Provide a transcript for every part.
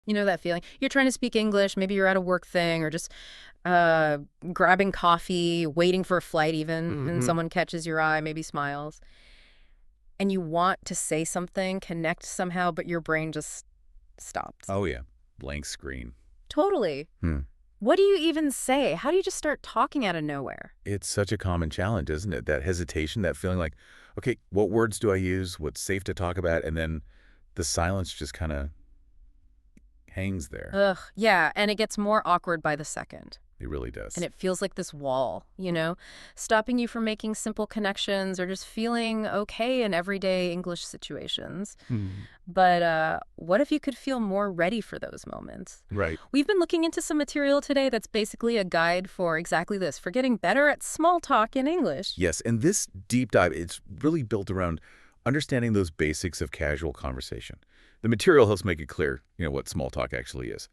You know that feeling? You're trying to speak English, maybe you're at a work thing or just grabbing coffee, waiting for a flight even, and Hmm. someone catches your eye, maybe smiles, and you want to say something, connect somehow, but your brain just stops. Oh, yeah. Blank screen. Totally. Hmm. What do you even say? How do you just start talking out of nowhere? It's such a common challenge, isn't it? That hesitation, that feeling like, okay, what words do I use? What's safe to talk about? And then the silence just kind of hangs there. Ugh, yeah, and it gets more awkward by the second. It really And does. it feels like this wall, stopping you from making simple connections or just feeling okay in everyday English situations. Hmm. But what if you could feel more ready for those moments? Right. We've been looking into some material today that's basically a guide for exactly this, for getting better at small talk in English. Yes, and this deep dive, it's really built around understanding those basics of casual conversation. The material helps make it clear, what small talk actually is.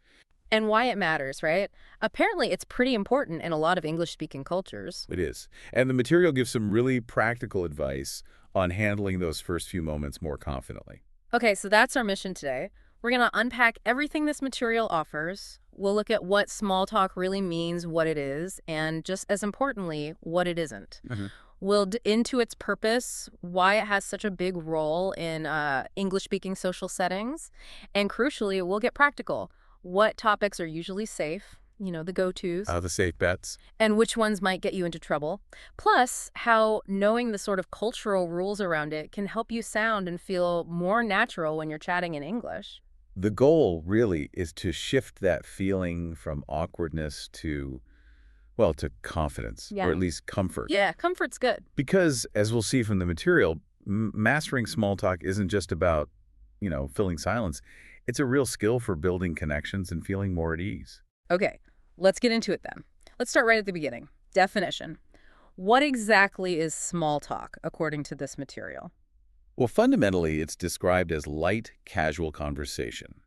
And why it matters, right? Apparently, it's pretty important in a lot of English-speaking cultures. It is. And the material gives some really practical advice on handling those first few moments more confidently. Okay, so that's our mission today. We're going to unpack everything this material offers. We'll look at what small talk really means, what it is, and just as importantly, what it isn't. Mhm. We'll into its purpose, why it has such a big role in English-speaking social settings, and crucially, we'll get practical. What topics are usually safe, the go-tos, The safe bets. and which ones might get you into trouble. Plus, how knowing the sort of cultural rules around it can help you sound and feel more natural when you're chatting in English. The goal really is to shift that feeling from awkwardness to, well, to confidence, or Yeah. at least comfort. Yeah, comfort's good. Because, as we'll see from the material, mastering small talk isn't just about, filling silence. It's a real skill for building connections and feeling more at ease. Okay, let's get into it then. Let's start right at the beginning. Definition. What exactly is small talk, according to this material? Well, fundamentally, it's described as light, casual conversation.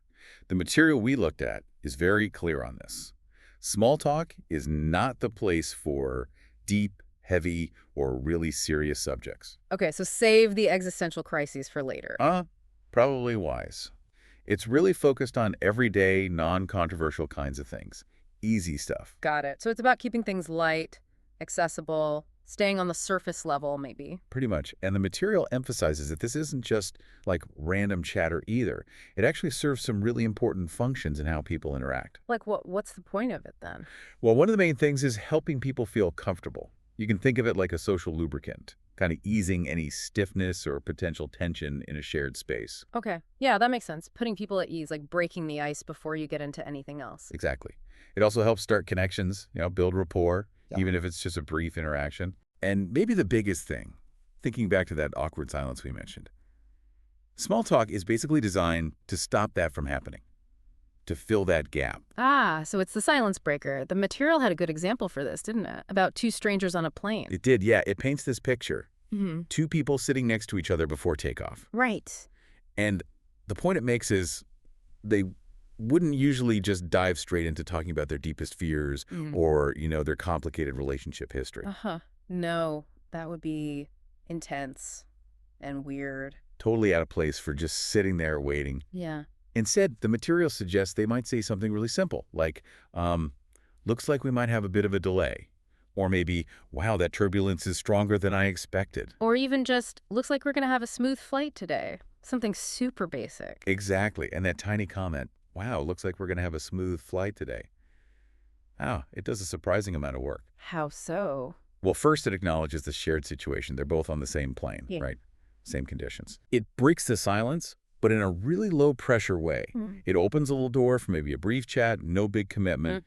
The material we looked at is very clear on this. Small talk is not the place for deep, heavy, or really serious subjects. Okay, so save the existential crises for later. Probably wise. It's really focused on everyday, non-controversial kinds of things. Easy stuff. Got it. So it's about keeping things light, accessible, staying on the surface level, maybe. Pretty much. And the material emphasizes that this isn't just like random chatter either. It actually serves some really important functions in how people interact. Like, what's the point of it then? Well, one of the main things is helping people feel comfortable. You can think of it like a social lubricant, kind of easing any stiffness or potential tension in a shared space. Okay. Yeah, that makes sense. Putting people at ease, like breaking the ice before you get into anything else. Exactly. It also helps start connections, build rapport, Yeah. even if it's just a brief interaction. And maybe the biggest thing, thinking back to that awkward silence we mentioned, small talk is basically designed to stop that from happening, to fill that gap. Ah, so it's the silence breaker. The material had a good example for this, didn't it? About two strangers on a plane. It did, yeah. It paints this picture. Mm-hmm. Two people sitting next to each other before takeoff. Right. And the point it makes is they wouldn't usually just dive straight into talking about their deepest fears or, their complicated relationship history. Uh-huh. No, that would be intense and weird. Totally out of place for just sitting there waiting. Yeah. Instead, the material suggests they might say something really simple, like, looks like we might have a bit of a delay. Or maybe, wow, that turbulence is stronger than I expected. Or even just, looks like we're going to have a smooth flight today. Something super basic. Exactly. And that tiny comment, wow, looks like we're going to have a smooth flight today. Wow, it does a surprising amount of work. How so? Well, first, it acknowledges the shared situation. They're both on the same plane, Yeah. right? Same conditions. It breaks the silence, but in a really low-pressure way. It opens a little door for maybe a brief chat, no big commitment.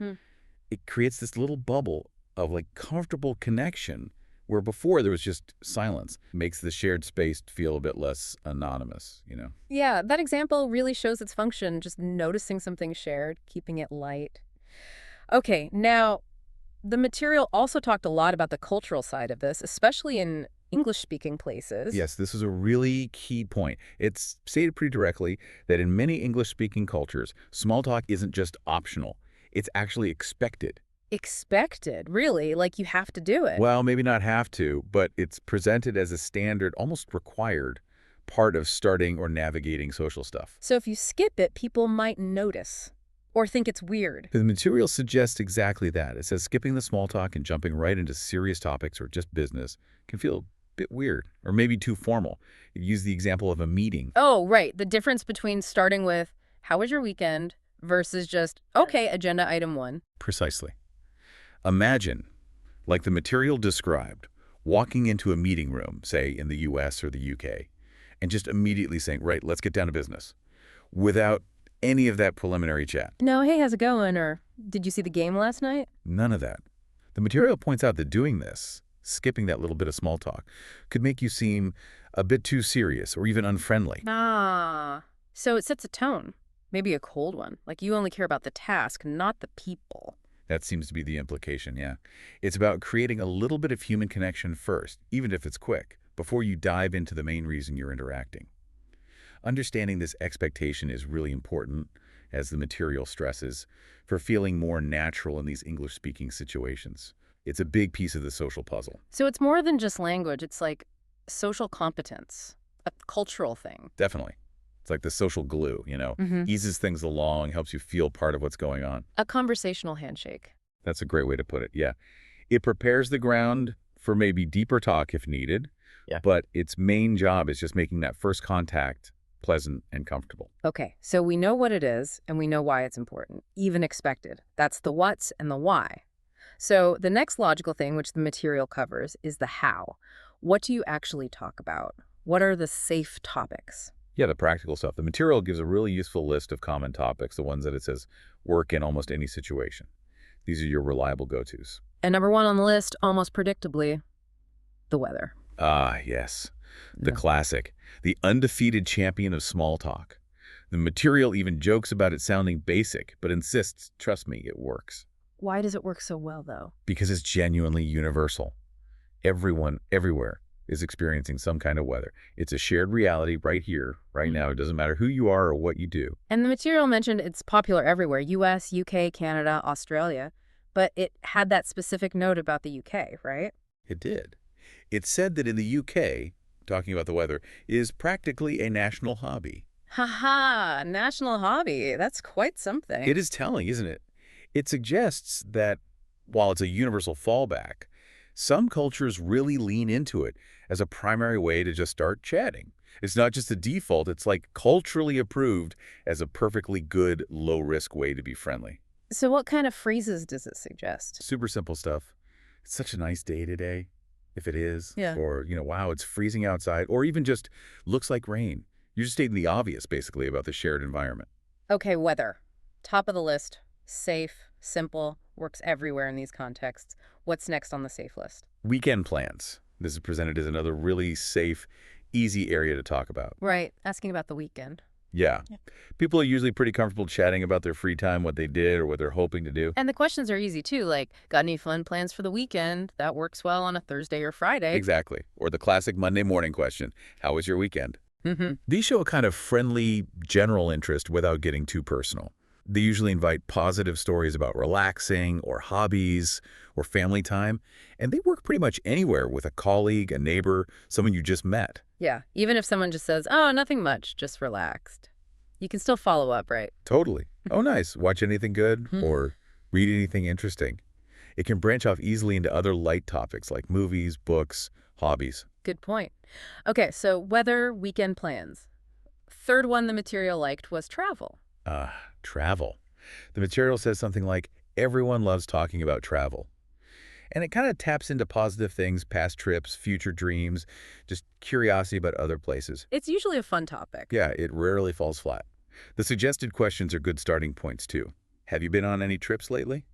It creates this little bubble of like comfortable connection where before there was just silence. It makes the shared space feel a bit less anonymous, Yeah, that example really shows its function, just noticing something shared, keeping it light. Okay, now, the material also talked a lot about the cultural side of this, especially in English-speaking places. Yes, this is a really key point. It's stated pretty directly that in many English-speaking cultures, small talk isn't just optional. It's actually expected. Expected, really? Like you have to do it? Well, maybe not have to, but it's presented as a standard, almost required part of starting or navigating social stuff. So if you skip it, people might notice or think it's weird. The material suggests exactly that. It says skipping the small talk and jumping right into serious topics or just business can feel a bit weird or maybe too formal. It used the example of a meeting. Oh, right. The difference between starting with, how was your weekend, versus just, okay, agenda item 1. Precisely. Imagine, like the material described, walking into a meeting room, say in the US or the UK, and just immediately saying, right, let's get down to business, without any of that preliminary chat. No, hey, how's it going? Or did you see the game last night? None of that. The material points out that doing this, skipping that little bit of small talk, could make you seem a bit too serious or even unfriendly. Ah, so it sets a tone, maybe a cold one, like you only care about the task, not the people. That seems to be the implication, yeah. It's about creating a little bit of human connection first, even if it's quick, before you dive into the main reason you're interacting. Understanding this expectation is really important, as the material stresses, for feeling more natural in these English-speaking situations. It's a big piece of the social puzzle. So it's more than just language. It's like social competence, a cultural thing. Definitely. It's like the social glue, eases things along, helps you feel part of what's going on. A conversational handshake. That's a great way to put it, yeah. It prepares the ground for maybe deeper talk if needed, but its main job is just making that first contact pleasant and comfortable. Okay, so we know what it is, and we know why it's important, even expected. That's the what's and the why. So the next logical thing, which the material covers, is the how. What do you actually talk about? What are the safe topics? Yeah, the practical stuff. The material gives a really useful list of common topics, the ones that it says work in almost any situation. These are your reliable go-tos. And number 1 on the list, almost predictably, the weather. Ah, yes. The classic. The undefeated champion of small talk. The material even jokes about it sounding basic, but insists, trust me, it works. Why does it work so well, though? Because it's genuinely universal. Everyone, everywhere, is experiencing some kind of weather. It's a shared reality right here, right now. It doesn't matter who you are or what you do. And the material mentioned it's popular everywhere, US, UK, Canada, Australia, but it had that specific note about the UK, right? It did. It said that in the UK, talking about the weather, is practically a national hobby. Haha, national hobby. That's quite something. It is telling, isn't it? It suggests that while it's a universal fallback, some cultures really lean into it as a primary way to just start chatting. It's not just a default, it's like culturally approved as a perfectly good, low-risk way to be friendly. So what kind of phrases does it suggest? Super simple stuff. It's such a nice day today, if it is. Yeah. Or, wow, it's freezing outside. Or even just looks like rain. You're just stating the obvious, basically, about the shared environment. Okay, weather. Top of the list. Safe, simple, works everywhere in these contexts. What's next on the safe list? Weekend plans. This is presented as another really safe, easy area to talk about. Right, asking about the weekend. Yeah. People are usually pretty comfortable chatting about their free time, what they did, or what they're hoping to do. And the questions are easy, too, like, got any fun plans for the weekend? That works well on a Thursday or Friday. Exactly. Or the classic Monday morning question, how was your weekend? Mm-hmm. These show a kind of friendly, general interest without getting too personal. They usually invite positive stories about relaxing or hobbies or family time, and they work pretty much anywhere with a colleague, a neighbor, someone you just met. Yeah, even if someone just says, oh, nothing much, just relaxed. You can still follow up, right? Totally. Oh, nice. Watch anything good or read anything interesting. It can branch off easily into other light topics like movies, books, hobbies. Good point. Okay, so weather, weekend plans. Third one the material liked was travel. Travel. The material says something like, everyone loves talking about travel. And it kind of taps into positive things, past trips, future dreams, just curiosity about other places. It's usually a fun topic. Yeah, it rarely falls flat. The suggested questions are good starting points, too. Have you been on any trips lately?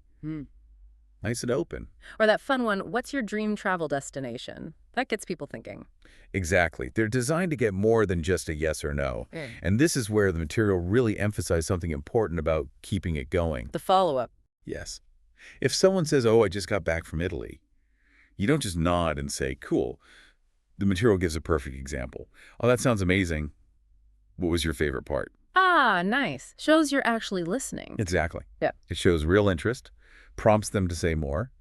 Nice and open. Or that fun one, what's your dream travel destination? That gets people thinking. Exactly. They're designed to get more than just a yes or no. And this is where the material really emphasizes something important about keeping it going. The follow-up. Yes. If someone says, oh, I just got back from Italy, you don't just nod and say, cool. The material gives a perfect example. Oh, that sounds amazing. What was your favorite part? Ah, nice. Shows you're actually listening. Exactly. Yeah. It shows real interest, prompts them to say more,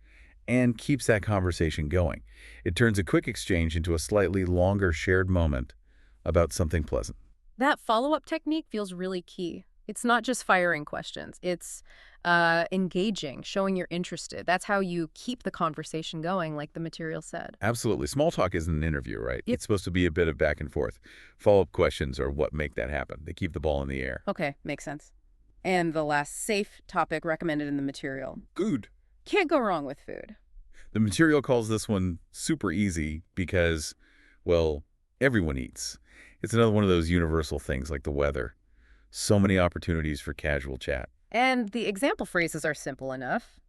and keeps that conversation going. It turns a quick exchange into a slightly longer shared moment about something pleasant. That follow-up technique feels really key. It's not just firing questions. It's engaging, showing you're interested. That's how you keep the conversation going, like the material said. Absolutely. Small talk isn't an interview, right? Yep. It's supposed to be a bit of back and forth. Follow-up questions are what make that happen. They keep the ball in the air. Okay, makes sense. And the last safe topic recommended in the material. Food. Can't go wrong with food. The material calls this one super easy because, well, everyone eats. It's another one of those universal things like the weather. So many opportunities for casual chat. And the example phrases are simple enough.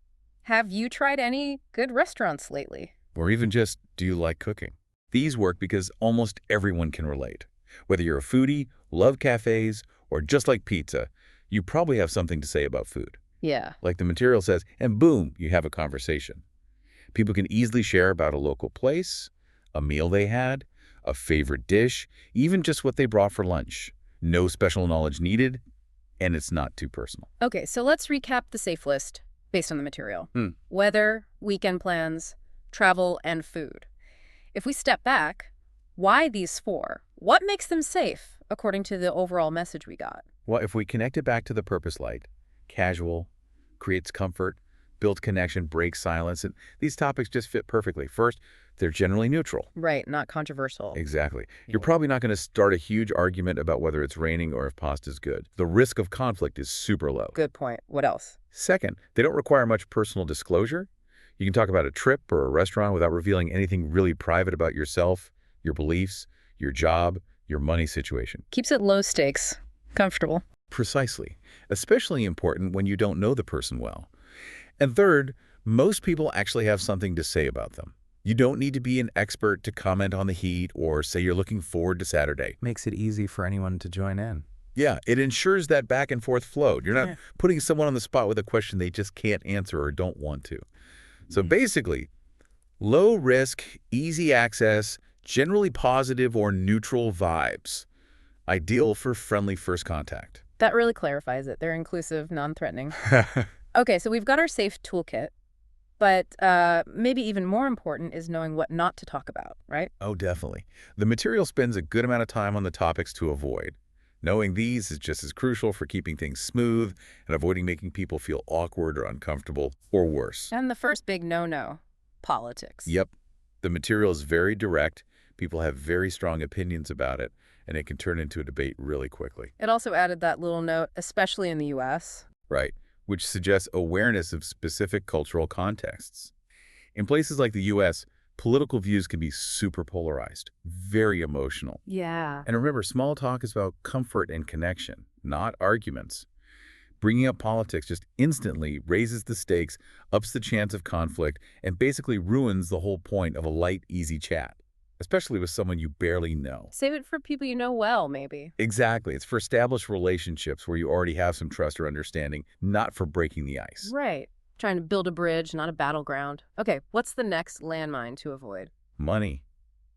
Have you tried any good restaurants lately? Or even just, do you like cooking? These work because almost everyone can relate. Whether you're a foodie, love cafes, or just like pizza, you probably have something to say about food. Yeah. Like the material says, and boom, you have a conversation. People can easily share about a local place, a meal they had, a favorite dish, even just what they brought for lunch. No special knowledge needed, and it's not too personal. Okay, so let's recap the safe list based on the material. Weather, weekend plans, travel, and food. If we step back, why these four? What makes them safe, according to the overall message we got? Well, if we connect it back to the purpose light, casual, creates comfort, builds connection, breaks silence, and these topics just fit perfectly. First, they're generally neutral. Right, not controversial. Exactly. You're probably not going to start a huge argument about whether it's raining or if pasta's good. The risk of conflict is super low. Good point. What else? Second, they don't require much personal disclosure. You can talk about a trip or a restaurant without revealing anything really private about yourself, your beliefs, your job, your money situation. Keeps it low stakes, comfortable. Precisely. Especially important when you don't know the person well. And third, most people actually have something to say about them. You don't need to be an expert to comment on the heat or say you're looking forward to Saturday. Makes it easy for anyone to join in. Yeah, it ensures that back and forth flow. You're not putting someone on the spot with a question they just can't answer or don't want to. So basically, low risk, easy access, generally positive or neutral vibes. Ideal for friendly first contact. That really clarifies it. They're inclusive, non-threatening. Okay, so we've got our safe toolkit, but maybe even more important is knowing what not to talk about, right? Oh, definitely. The material spends a good amount of time on the topics to avoid. Knowing these is just as crucial for keeping things smooth and avoiding making people feel awkward or uncomfortable, or worse. And the first big no-no, politics. Yep. The material is very direct. People have very strong opinions about it, and it can turn into a debate really quickly. It also added that little note, especially in the U.S. Right, which suggests awareness of specific cultural contexts. In places like the U.S., political views can be super polarized, very emotional. Yeah. And remember, small talk is about comfort and connection, not arguments. Bringing up politics just instantly raises the stakes, ups the chance of conflict, and basically ruins the whole point of a light, easy chat, especially with someone you barely know. Save it for people you know well, maybe. Exactly. It's for established relationships where you already have some trust or understanding, not for breaking the ice. Right. Trying to build a bridge, not a battleground. Okay, what's the next landmine to avoid? Money.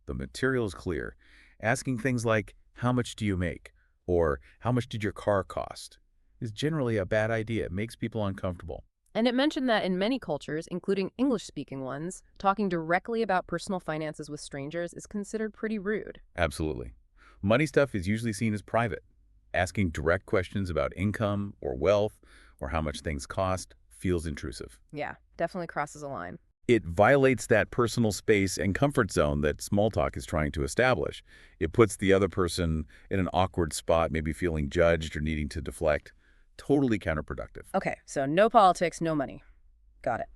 The material is clear. Asking things like, how much do you make? Or how much did your car cost? Is generally a bad idea. It makes people uncomfortable. And it mentioned that in many cultures, including English-speaking ones, talking directly about personal finances with strangers is considered pretty rude. Absolutely. Money stuff is usually seen as private. Asking direct questions about income or wealth or how much things cost feels intrusive. Yeah, definitely crosses a line. It violates that personal space and comfort zone that small talk is trying to establish. It puts the other person in an awkward spot, maybe feeling judged or needing to deflect. Totally counterproductive. Okay, so no politics, no money. Got it.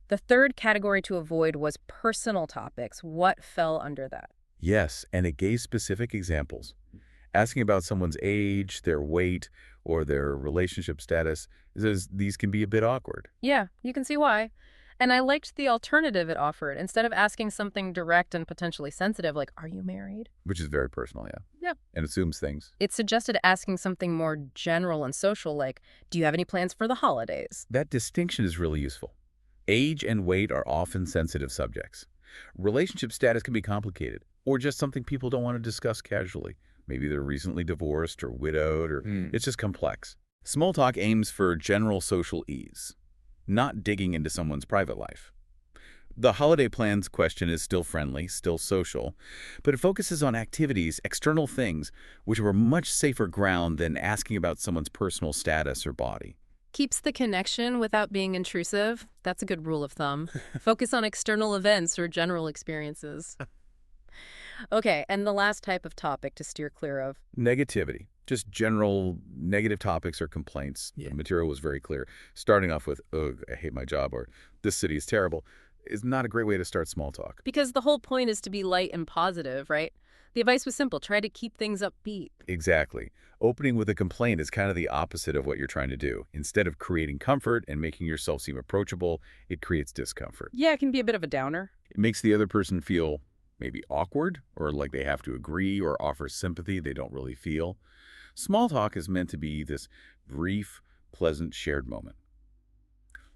The third category to avoid was personal topics. What fell under that? Yes, and it gave specific examples. Asking about someone's age, their weight, or their relationship status, these can be a bit awkward. Yeah, you can see why. And I liked the alternative it offered. Instead of asking something direct and potentially sensitive, like, are you married? Which is very personal, yeah. Yeah. And assumes things. It suggested asking something more general and social, like, do you have any plans for the holidays? That distinction is really useful. Age and weight are often sensitive subjects. Relationship status can be complicated, or just something people don't want to discuss casually. Maybe they're recently divorced or widowed, or it's just complex. Small talk aims for general social ease, not digging into someone's private life. The holiday plans question is still friendly, still social, but it focuses on activities, external things, which are a much safer ground than asking about someone's personal status or body. Keeps the connection without being intrusive. That's a good rule of thumb. Focus on external events or general experiences. Okay, and the last type of topic to steer clear of. Negativity, just general negative topics or complaints. Yeah. The material was very clear. Starting off with, ugh, I hate my job, or this city is terrible, is not a great way to start small talk. Because the whole point is to be light and positive, right? The advice was simple. Try to keep things upbeat. Exactly. Opening with a complaint is kind of the opposite of what you're trying to do. Instead of creating comfort and making yourself seem approachable, it creates discomfort. Yeah, it can be a bit of a downer. It makes the other person feel maybe awkward or like they have to agree or offer sympathy they don't really feel. Small talk is meant to be this brief, pleasant shared moment.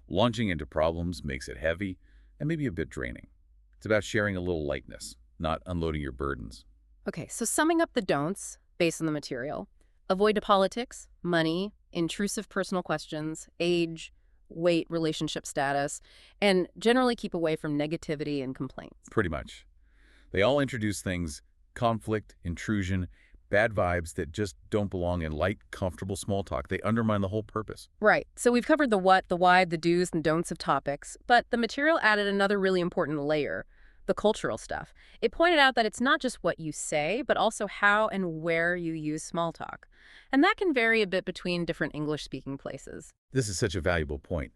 Launching into problems makes it heavy and maybe a bit draining. It's about sharing a little lightness, not unloading your burdens. Okay, so summing up the don'ts based on the material. Avoid politics, money, intrusive personal questions, age, weight, relationship status, and generally keep away from negativity and complaints. Pretty much. They all introduce things, conflict, intrusion, bad vibes that just don't belong in light, comfortable small talk. They undermine the whole purpose. Right, so we've covered the what, the why, the do's and don'ts of topics, but the material added another really important layer, the cultural stuff. It pointed out that it's not just what you say, but also how and where you use small talk. And that can vary a bit between different English-speaking places. This is such a valuable point.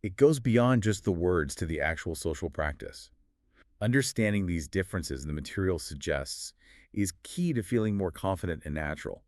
It goes beyond just the words to the actual social practice. Understanding these differences the material suggests is key to feeling more confident and natural.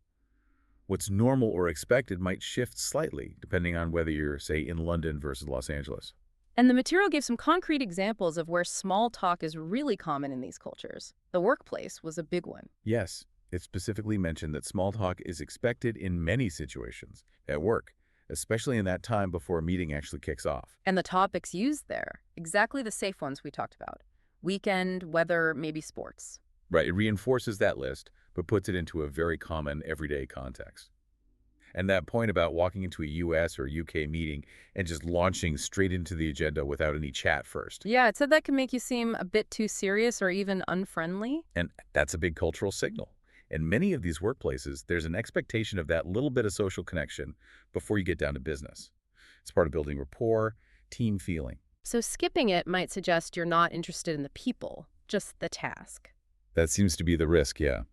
What's normal or expected might shift slightly, depending on whether you're, say, in London versus Los Angeles. And the material gives some concrete examples of where small talk is really common in these cultures. The workplace was a big one. Yes, it specifically mentioned that small talk is expected in many situations, at work, especially in that time before a meeting actually kicks off. And the topics used there, exactly the safe ones we talked about. Weekend, weather, maybe sports. Right, it reinforces that list, but puts it into a very common everyday context. And that point about walking into a US or UK meeting and just launching straight into the agenda without any chat first. Yeah, it said that can make you seem a bit too serious or even unfriendly. And that's a big cultural signal. In many of these workplaces, there's an expectation of that little bit of social connection before you get down to business. It's part of building rapport, team feeling. So skipping it might suggest you're not interested in the people, just the task. That seems to be the risk, yeah.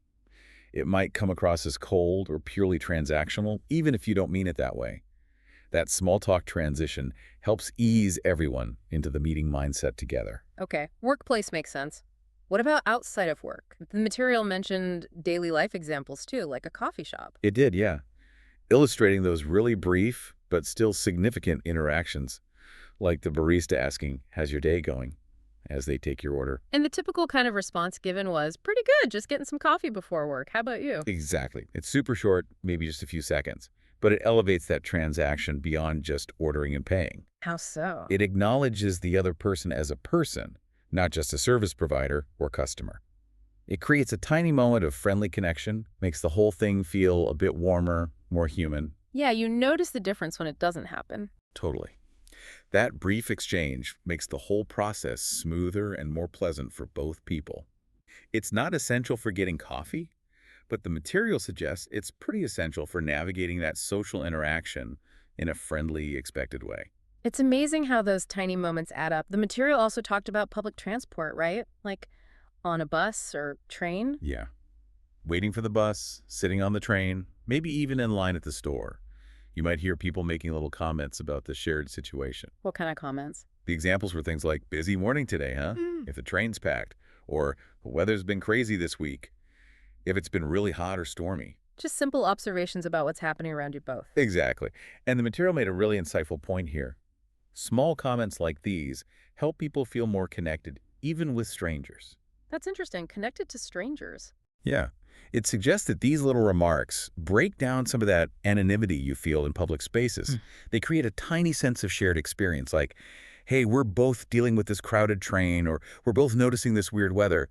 It might come across as cold or purely transactional, even if you don't mean it that way. That small talk transition helps ease everyone into the meeting mindset together. Okay, workplace makes sense. What about outside of work? The material mentioned daily life examples too, like a coffee shop. It did, yeah. Illustrating those really brief but still significant interactions, like the barista asking, "How's your day going?" as they take your order. And the typical kind of response given was, pretty good, just getting some coffee before work. How about you? Exactly. It's super short, maybe just a few seconds, but it elevates that transaction beyond just ordering and paying. How so? It acknowledges the other person as a person, not just a service provider or customer. It creates a tiny moment of friendly connection, makes the whole thing feel a bit warmer, more human. Yeah, you notice the difference when it doesn't happen. Totally. That brief exchange makes the whole process smoother and more pleasant for both people. It's not essential for getting coffee, but the material suggests it's pretty essential for navigating that social interaction in a friendly, expected way. It's amazing how those tiny moments add up. The material also talked about public transport, right? Like on a bus or train. Yeah. Waiting for the bus, sitting on the train, maybe even in line at the store. You might hear people making little comments about the shared situation. What kind of comments? The examples were things like, "Busy morning today, huh? If the train's packed," or "The weather's been crazy this week," if it's been really hot or stormy. Just simple observations about what's happening around you both. Exactly. And the material made a really insightful point here. Small comments like these help people feel more connected, even with strangers. That's interesting. Connected to strangers. Yeah. It suggests that these little remarks break down some of that anonymity you feel in public spaces. They create a tiny sense of shared experience, like, hey, we're both dealing with this crowded train, or we're both noticing this weird weather.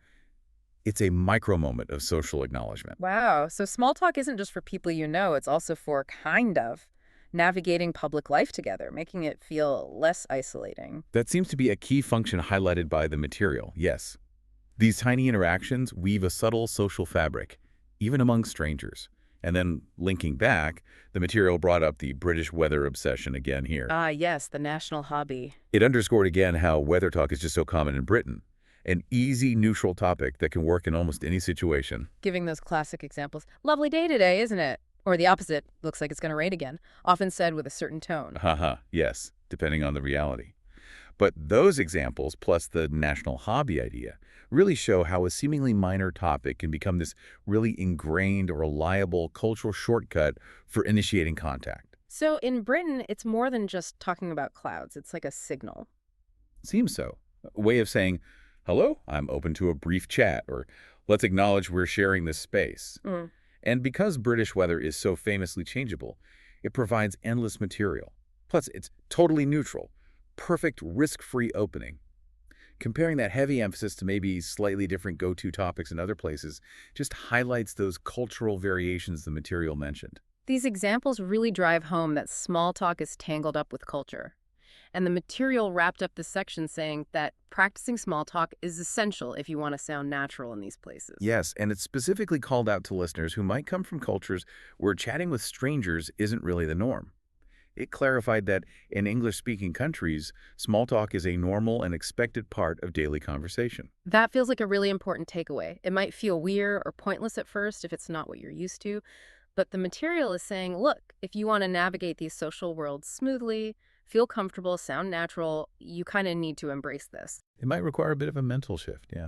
It's a micro moment of social acknowledgement. Wow. So small talk isn't just for people you know. It's also for kind of navigating public life together, making it feel less isolating. That seems to be a key function highlighted by the material, yes. These tiny interactions weave a subtle social fabric, even among strangers. And then, linking back, the material brought up the British weather obsession again here. Ah, yes, the national hobby. It underscored again how weather talk is just so common in Britain. An easy, neutral topic that can work in almost any situation. Giving those classic examples. Lovely day today, isn't it? Or the opposite, looks like it's going to rain again, often said with a certain tone. Haha, yes, depending on the reality. But those examples, plus the national hobby idea, really show how a seemingly minor topic can become this really ingrained or reliable cultural shortcut for initiating contact. So in Britain, it's more than just talking about clouds. It's like a signal. Seems so. A way of saying, hello, I'm open to a brief chat, or let's acknowledge we're sharing this space. And because British weather is so famously changeable, it provides endless material. Plus, it's totally neutral. Perfect risk-free opening. Comparing that heavy emphasis to maybe slightly different go-to topics in other places just highlights those cultural variations the material mentioned. These examples really drive home that small talk is tangled up with culture. And the material wrapped up this section saying that practicing small talk is essential if you want to sound natural in these places. Yes, and it's specifically called out to listeners who might come from cultures where chatting with strangers isn't really the norm. It clarified that in English-speaking countries, small talk is a normal and expected part of daily conversation. That feels like a really important takeaway. It might feel weird or pointless at first if it's not what you're used to, but the material is saying, look, if you want to navigate these social worlds smoothly, feel comfortable, sound natural, you kind of need to embrace this. It might require a bit of a mental shift, yeah.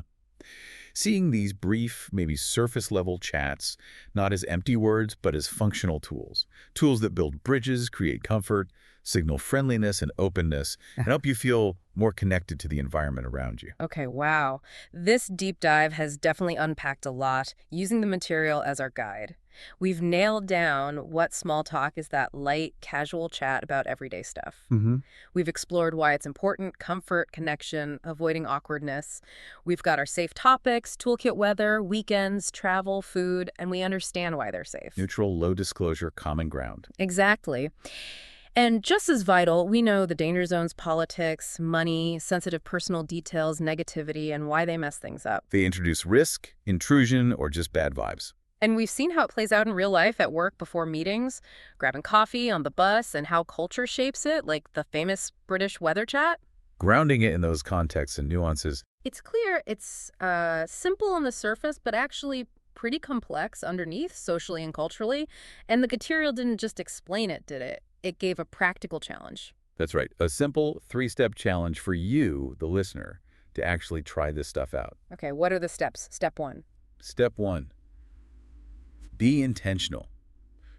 Seeing these brief, maybe surface-level chats, not as empty words, but as functional tools. Tools that build bridges, create comfort, signal friendliness and openness, and help you feel more connected to the environment around you. Okay, wow. This deep dive has definitely unpacked a lot, using the material as our guide. We've nailed down what small talk is, that light, casual chat about everyday stuff. We've explored why it's important: comfort, connection, avoiding awkwardness. We've got our safe topics: toolkit weather, weekends, travel, food, and we understand why they're safe. Neutral, low disclosure, common ground. Exactly. And just as vital, we know the danger zones: politics, money, sensitive personal details, negativity, and why they mess things up. They introduce risk, intrusion, or just bad vibes. And we've seen how it plays out in real life, at work, before meetings, grabbing coffee, on the bus, and how culture shapes it, like the famous British weather chat. Grounding it in those contexts and nuances. It's clear it's simple on the surface, but actually pretty complex underneath, socially and culturally. And the material didn't just explain it, did it? It gave a practical challenge. That's right. A simple three-step challenge for you, the listener, to actually try this stuff out. Okay, what are the steps? Step 1. Step 1. Be intentional.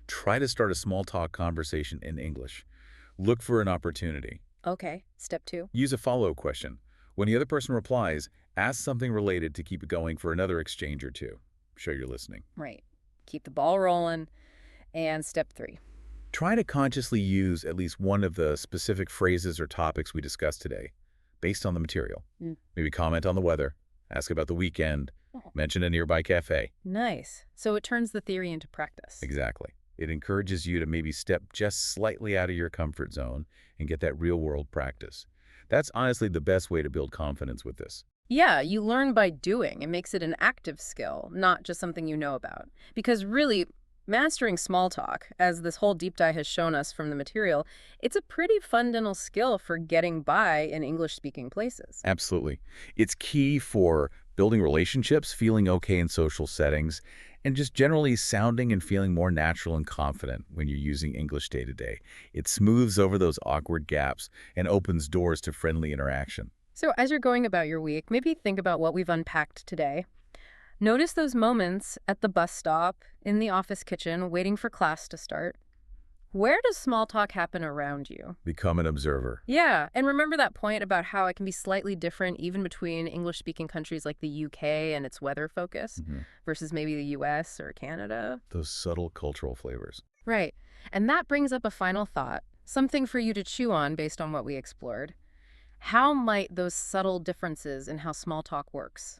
Try to start a small talk conversation in English. Look for an opportunity. Okay, step 2. Use a follow-up question. When the other person replies, ask something related to keep it going for another exchange or two. Show you're listening. Right. Keep the ball rolling. And step 3. Try to consciously use at least one of the specific phrases or topics we discussed today, based on the material. Maybe comment on the weather, ask about the weekend, mention a nearby cafe. Nice. So it turns the theory into practice. Exactly. It encourages you to maybe step just slightly out of your comfort zone and get that real-world practice. That's honestly the best way to build confidence with this. Yeah, you learn by doing. It makes it an active skill, not just something you know about. Because really, mastering small talk, as this whole deep dive has shown us from the material, it's a pretty fundamental skill for getting by in English-speaking places. Absolutely. It's key for building relationships, feeling okay in social settings, and just generally sounding and feeling more natural and confident when you're using English day to day. It smooths over those awkward gaps and opens doors to friendly interaction. So as you're going about your week, maybe think about what we've unpacked today. Notice those moments at the bus stop, in the office kitchen, waiting for class to start. Where does small talk happen around you? Become an observer. Yeah, and remember that point about how it can be slightly different even between English-speaking countries like the UK and its weather focus versus maybe the US or Canada? Those subtle cultural flavors. Right. And that brings up a final thought, something for you to chew on based on what we explored. How might those subtle differences in how small talk works,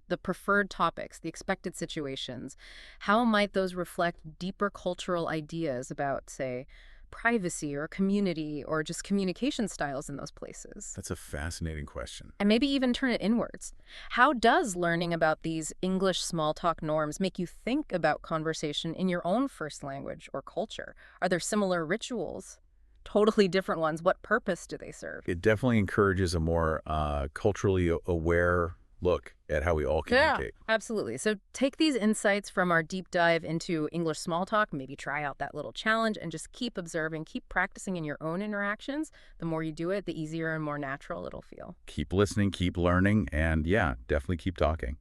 the preferred topics, the expected situations, how might those reflect deeper cultural ideas about, say, privacy or community or just communication styles in those places? That's a fascinating question. And maybe even turn it inwards. How does learning about these English small talk norms make you think about conversation in your own first language or culture? Are there similar rituals? Totally different ones. What purpose do they serve? It definitely encourages a more culturally aware look at how we all communicate. Absolutely. So take these insights from our deep dive into English small talk, maybe try out that little challenge and just keep observing, keep practicing in your own interactions. The more you do it, the easier and more natural it'll feel. Keep listening, keep learning, and yeah, definitely keep talking.